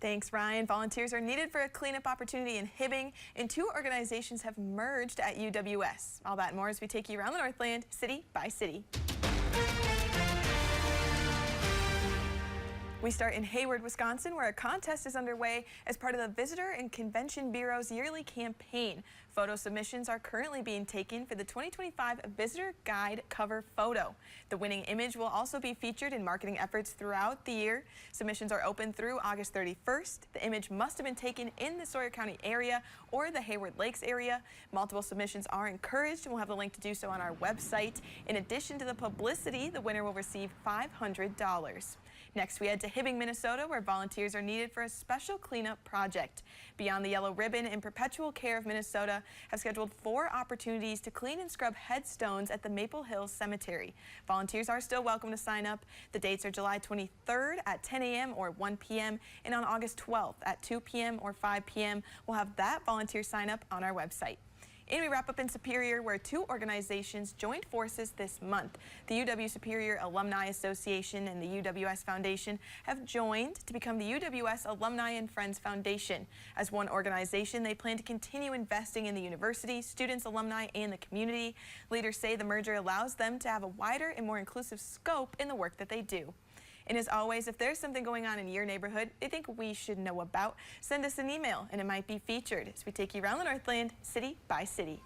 Thanks, Ryan. Volunteers are needed for a cleanup opportunity in Hibbing, and two organizations have merged at UWS. All that and more as we take you around the Northland, city by city. We start in Hayward, Wisconsin, where a contest is underway as part of the Visitor and Convention Bureau's yearly campaign. Photo submissions are currently being taken for the 2025 Visitor Guide cover photo. The winning image will also be featured in marketing efforts throughout the year. Submissions are open through August 31st. The image must have been taken in the Sawyer County area or the Hayward Lakes area. Multiple submissions are encouraged, and we'll have the link to do so on our website. In addition to the publicity, the winner will receive $500. Next, we head to Hibbing, Minnesota, where volunteers are needed for a special cleanup project. Beyond the Yellow Ribbon and Perpetual Care of Minnesota have scheduled 4 opportunities to clean and scrub headstones at the Maple Hills Cemetery. Volunteers are still welcome to sign up. The dates are July 23rd at 10 a.m. or 1 p.m. and on August 12th at 2 p.m. or 5 p.m. We'll have that volunteer sign up on our website. And we wrap up in Superior, where 2 organizations joined forces this month. The UW Superior Alumni Association and the UWS Foundation have joined to become the UWS Alumni and Friends Foundation. As one organization, they plan to continue investing in the university, students, alumni, and the community. Leaders say the merger allows them to have a wider and more inclusive scope in the work that they do. And as always, if there's something going on in your neighborhood you think we should know about, send us an email and it might be featured as we take you around the Northland, city by city.